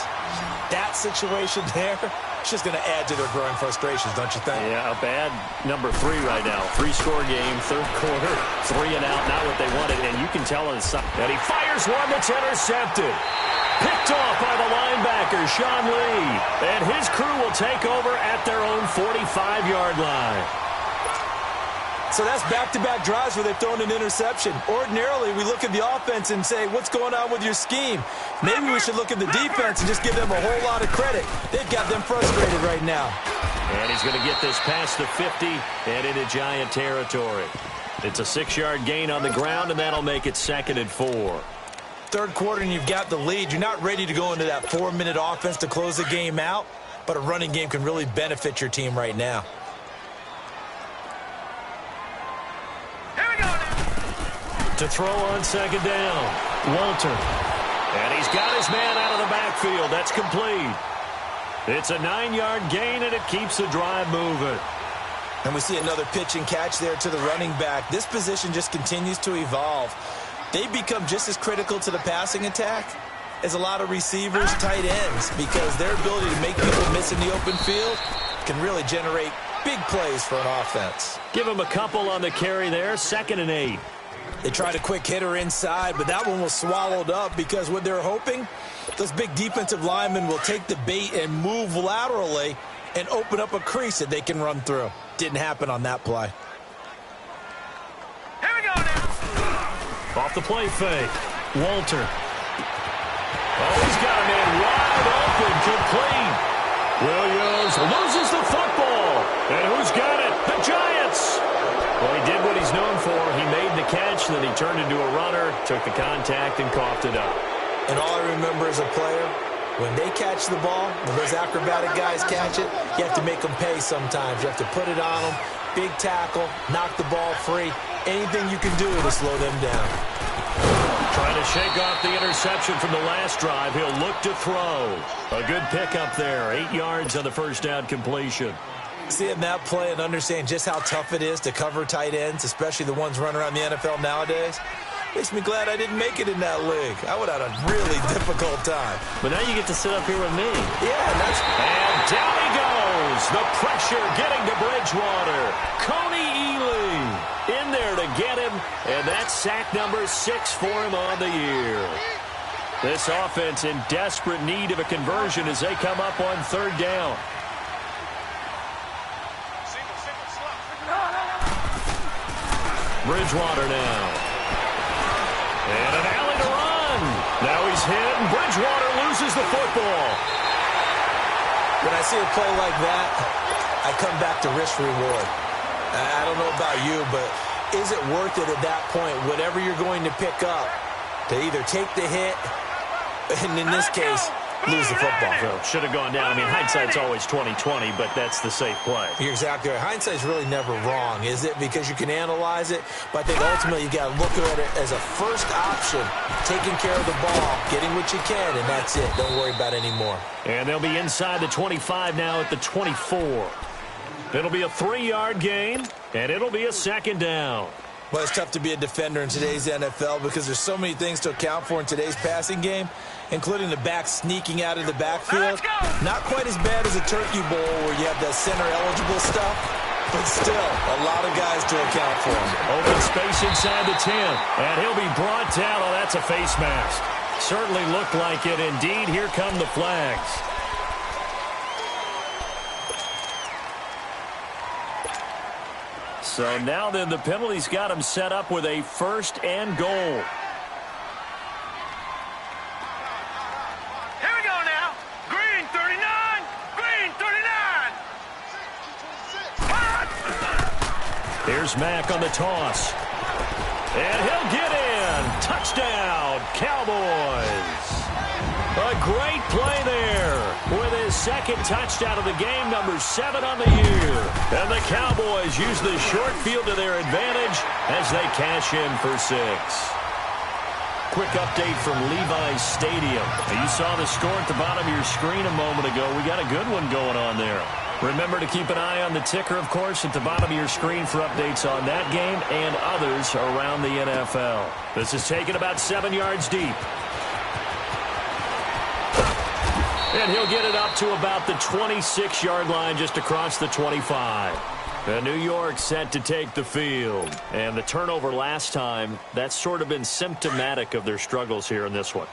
That situation there, it's just going to add to their growing frustrations, don't you think? Yeah, a bad number 3 right now. 3-score game, 3rd quarter, 3 and out, not what they wanted. And you can tell on his side that he fires one that's intercepted. Picked off by the linebacker, Sean Lee. And his crew will take over at their own 45-yard line. So that's back-to-back drives where they've thrown an interception. Ordinarily, we look at the offense and say, what's going on with your scheme? Maybe we should look at the defense and just give them a whole lot of credit. They've got them frustrated right now. And he's going to get this past the 50 and into Giant territory. It's a 6-yard gain on the ground, and that'll make it 2nd and 4. 3rd quarter, and you've got the lead. You're not ready to go into that 4-minute offense to close the game out, but a running game can really benefit your team right now. To throw on 2nd down, Walter. And he's got his man out of the backfield. That's complete. It's a 9-yard gain, and it keeps the drive moving. And we see another pitch and catch there to the running back. This position just continues to evolve. They become just as critical to the passing attack as a lot of receivers, tight ends, because their ability to make people miss in the open field can really generate big plays for an offense. Give him a couple on the carry there, 2nd and 8. They tried a quick hitter inside, but that one was swallowed up because what they're hoping, those big defensive linemen will take the bait and move laterally and open up a crease that they can run through. Didn't happen on that play. Here we go now. Off the play fake, Walter. Oh, he's got a man wide open, complete. Williams loses the football. And who's got it? The Giants. Well, he did what he's known for. He made the catch, then he turned into a runner, took the contact, and coughed it up. And all I remember as a player, when they catch the ball, when those acrobatic guys catch it, you have to make them pay sometimes. You have to put it on them, big tackle, knock the ball free. Anything you can do to slow them down. Trying to shake off the interception from the last drive. He'll look to throw. A good pickup there. 8 yards on the 1st down completion. Seeing that play and understanding just how tough it is to cover tight ends, especially the ones running around the NFL nowadays, makes me glad I didn't make it in that league. I would have had a really difficult time. But now you get to sit up here with me. Yeah, that's... And down he goes. The pressure getting to Bridgewater. Coney Ely in there to get him. And that's sack number 6 for him on the year. This offense in desperate need of a conversion as they come up on 3rd down. Bridgewater now. And an alley to run. Now he's hit, and Bridgewater loses the football. When I see a play like that, I come back to risk reward. I don't know about you, but is it worth it at that point, whatever you're going to pick up, to either take the hit, and in this case, lose the football? So should have gone down. I mean, hindsight's always 20/20, but that's the safe play. You're exactly right. Hindsight's really never wrong, is it? Because you can analyze it, but I think ultimately you got to look at it as a first option, taking care of the ball, getting what you can, and that's it. Don't worry about it anymore. And they'll be inside the 25 now at the 24. It'll be a 3-yard gain, and it'll be a 2nd down. Well, it's tough to be a defender in today's NFL because there's so many things to account for in today's passing game, including the back sneaking out of the backfield. Not quite as bad as a Turkey Bowl where you have the center-eligible stuff, but still a lot of guys to account for. Open space inside the 10, and he'll be brought down. Oh, that's a face mask. Certainly looked like it. Indeed, here come the flags. So now then the penalty's got him set up with a 1st and goal. Here we go now. Green 39. Green 39. Here's Mack on the toss. And he'll get in. Touchdown, Cowboys. A great play there with his 2nd touchdown of the game, number 7 on the year. And the Cowboys use the short field to their advantage as they cash in for 6. Quick update from Levi's Stadium. You saw the score at the bottom of your screen a moment ago. We got a good one going on there. Remember to keep an eye on the ticker, of course, at the bottom of your screen for updates on that game and others around the NFL. This is taken about 7 yards deep. And he'll get it up to about the 26-yard line just across the 25. And New York set to take the field. And the turnover last time, that's sort of been symptomatic of their struggles here in this one.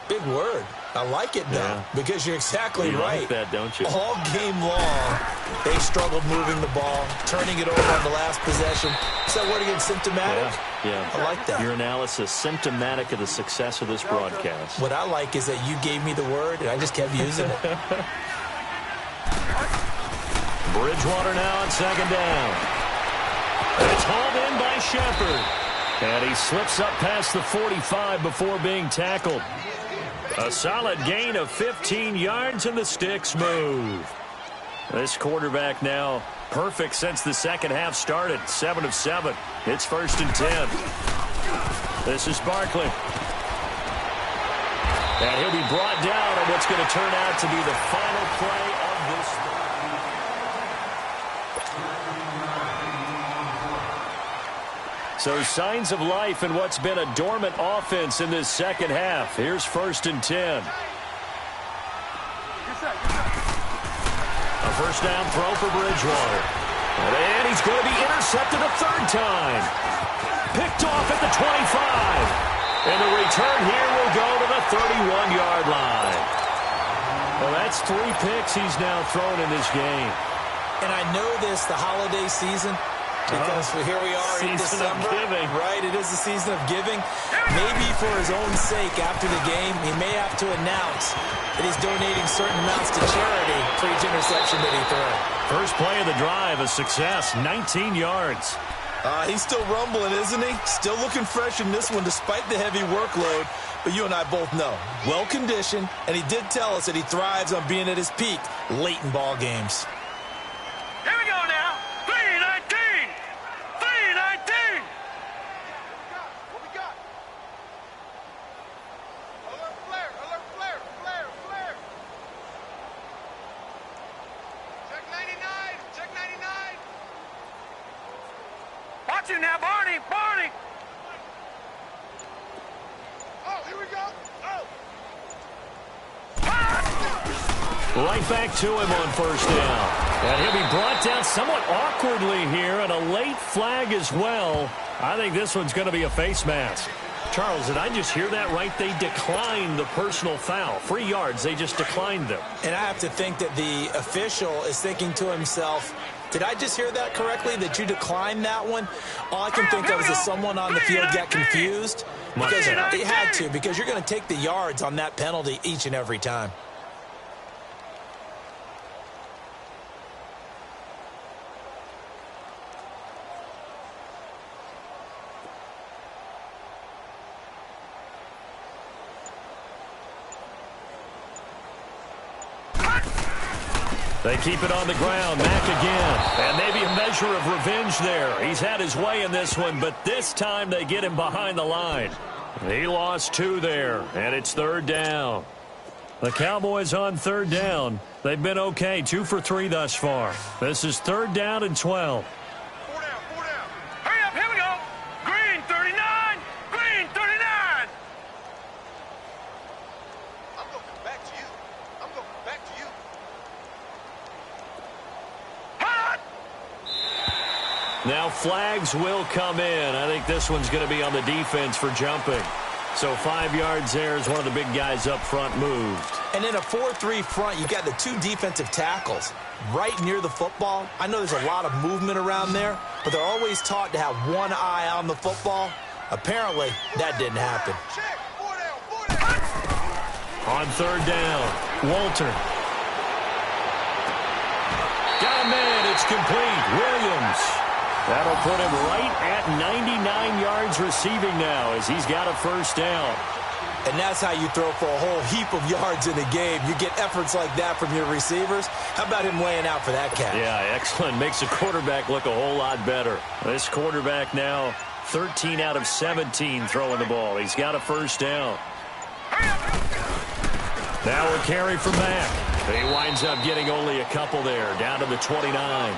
Big word. I like it, though, because you're exactly right. You like that, don't you? All game long, they struggled moving the ball, turning it over on the last possession. Is that word again, symptomatic? Yeah. I like that. Your analysis, symptomatic of the success of this broadcast. What I like is that you gave me the word, and I just kept using it. Bridgewater now on 2nd down. It's hauled in by Shepard. And he slips up past the 45 before being tackled. A solid gain of 15 yards, and the sticks move. This quarterback now perfect since the 2nd half started. 7 of 7. It's 1st and 10. This is Barkley. And he'll be brought down on what's going to turn out to be the final play of this. So signs of life in what's been a dormant offense in this 2nd half. Here's 1st and 10. A 1st down throw for Bridgewater. And he's going to be intercepted a 3rd time. Picked off at the 25. And the return here will go to the 31-yard line. Well, that's 3 picks he's now thrown in this game. And I know this, the holiday season, because here we are in December, right? It is the season of giving. Maybe for his own sake, after the game, he may have to announce that he's donating certain amounts to charity for each interception that he threw. First play of the drive, a success, 19 yards. He's still rumbling, isn't he? Still looking fresh in this one despite the heavy workload. But you and I both know, well-conditioned, and he did tell us that he thrives on being at his peak late in ball games. Here we go now. 319. 319. What we got? Alert flare. Alert flare. Flare. Flare. Check 99. Check 99. you now, Barney. Barney. Oh, here we go. Oh. Right back to him on first down. And he'll be brought down somewhat awkwardly here, and a late flag as well. I think this one's going to be a face mask. Charles, did I just hear that right? They declined the personal foul. 3 yards, they just declined them. And I have to think that the official is thinking to himself, did I just hear that correctly, that you declined that one? All I can think of is that someone on the field got confused. Because they had to, because you're going to take the yards on that penalty each and every time. They keep it on the ground. Mack again. And maybe a measure of revenge there. He's had his way in this one, but this time they get him behind the line. He lost 2 there, and it's third down. The Cowboys on third down. They've been okay, 2 for 3 thus far. This is third down and 12. 4 down, 4 down. Hurry up, here we go. Green 39. Green 39. I'm going back to you. I'm going back to you. Hot. Now flags will come in. I think this one's going to be on the defense for jumping. So 5 yards there as one of the big guys up front moved. And in a 4-3 front, you've got the 2 defensive tackles right near the football. I know there's a lot of movement around there, but they're always taught to have one eye on the football. Apparently, that didn't happen. Check. 4 down, 4 down. On third down, Walter. Got a man, it's complete. Williams. That'll put him right at 99 yards receiving now as he's got a first down. And that's how you throw for a whole heap of yards in a game. You get efforts like that from your receivers. How about him laying out for that catch? Yeah, excellent. Makes the quarterback look a whole lot better. This quarterback now 13 out of 17 throwing the ball. He's got a first down. Now a carry from Mack. He winds up getting only a couple there, down to the 29.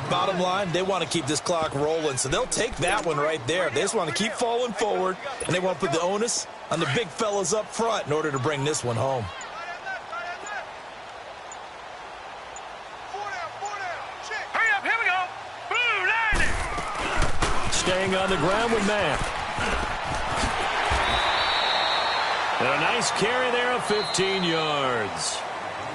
Bottom line, they want to keep this clock rolling, so they'll take that one right there. They just want to keep falling forward, and they want to put the onus on the big fellas up front in order to bring this one home. 4 down, 4 down. Check. Hurry up, here we go. Blue landing. Staying on the ground with Mack. And a nice carry there of 15 yards.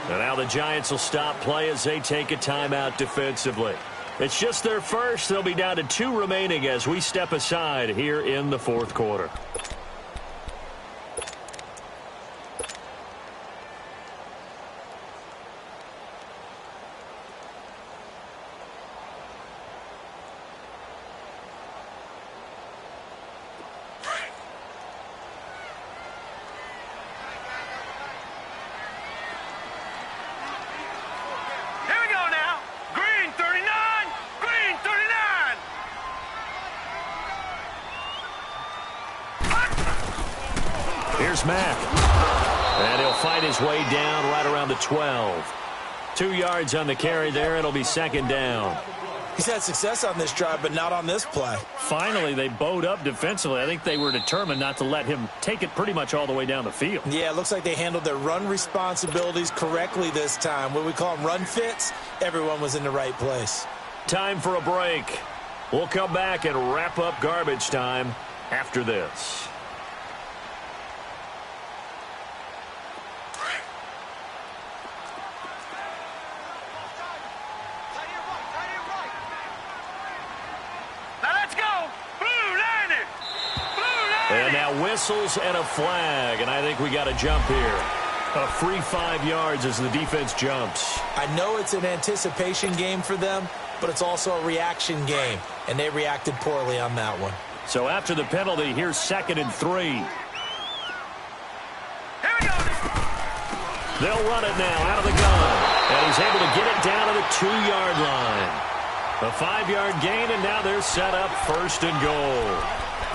And now the Giants will stop play as they take a timeout defensively. It's just their first. They'll be down to 2 remaining as we step aside here in the fourth quarter. Here we go now. Green 39. Green 39. Here's Mack. And he'll fight his way down right around the 12. 2 yards on the carry there. It'll be second down. He's had success on this drive, but not on this play. Finally, they bowed up defensively. I think they were determined not to let him take it pretty much all the way down the field. Yeah, it looks like they handled their run responsibilities correctly this time. What we call them run fits, everyone was in the right place. Time for a break. We'll come back and wrap up garbage time after this. Now let's go. Blue landing. Blue And landing. now whistles and a flag, and I think we got a jump here. A free 5 yards as the defense jumps. I know it's an anticipation game for them, but it's also a reaction game, and they reacted poorly on that one. So after the penalty, here's 2nd and 3. Here we go. They'll run it now out of the gun, and he's able to get it down to the 2-yard line. A 5-yard gain, and now they're set up 1st and goal.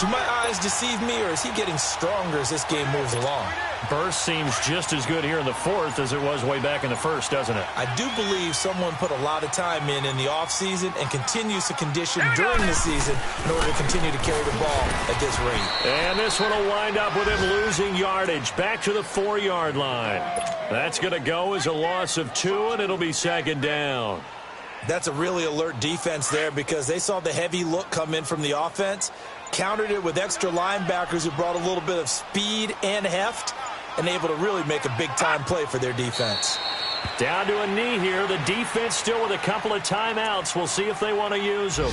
Do my eyes deceive me, or is he getting stronger as this game moves along? Burst seems just as good here in the fourth as it was way back in the first, doesn't it? I do believe someone put a lot of time in the offseason and continues to condition during the season in order to continue to carry the ball at this rate. And this one will wind up with him losing yardage back to the 4-yard line. That's going to go as a loss of 2, and it'll be second down. That's a really alert defense there because they saw the heavy look come in from the offense, countered it with extra linebackers who brought a little bit of speed and heft, and able to really make a big-time play for their defense. Down to a knee here. The defense still with a couple of timeouts. We'll see if they want to use them.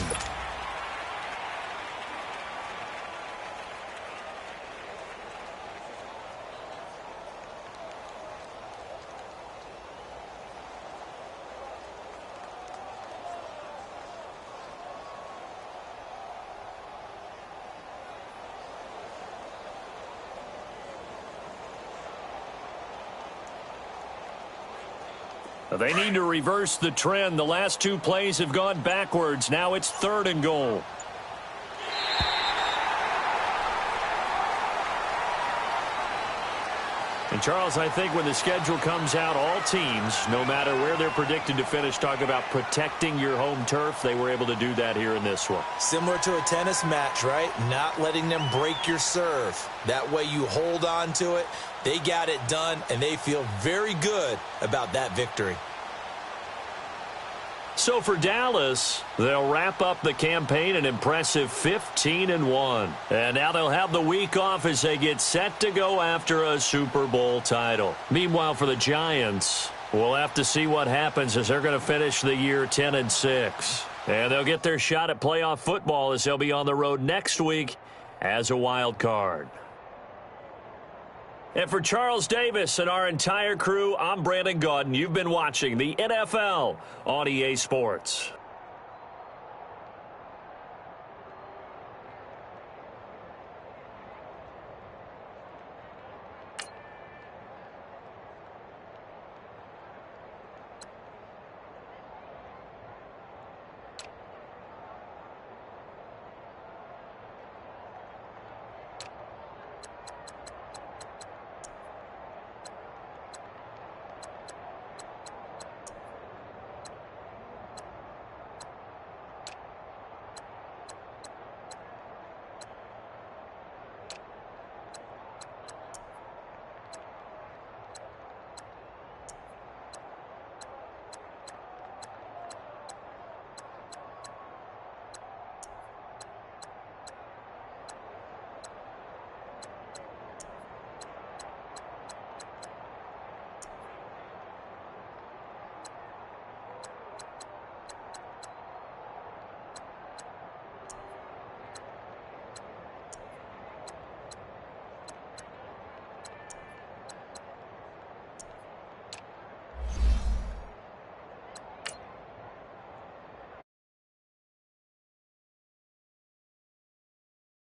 They need to reverse the trend. The last 2 plays have gone backwards. Now it's 3rd and goal. And, Charles, I think when the schedule comes out, all teams, no matter where they're predicted to finish, talk about protecting your home turf. They were able to do that here in this one. Similar to a tennis match, right? Not letting them break your serve. That way you hold on to it. They got it done, and they feel very good about that victory. So for Dallas, they'll wrap up the campaign an impressive 15-1. And now they'll have the week off as they get set to go after a Super Bowl title. Meanwhile, for the Giants, we'll have to see what happens as they're going to finish the year 10-6. And they'll get their shot at playoff football as they'll be on the road next week as a wild card. And for Charles Davis and our entire crew, I'm Brandon Gaudin. You've been watching the NFL on EA Sports.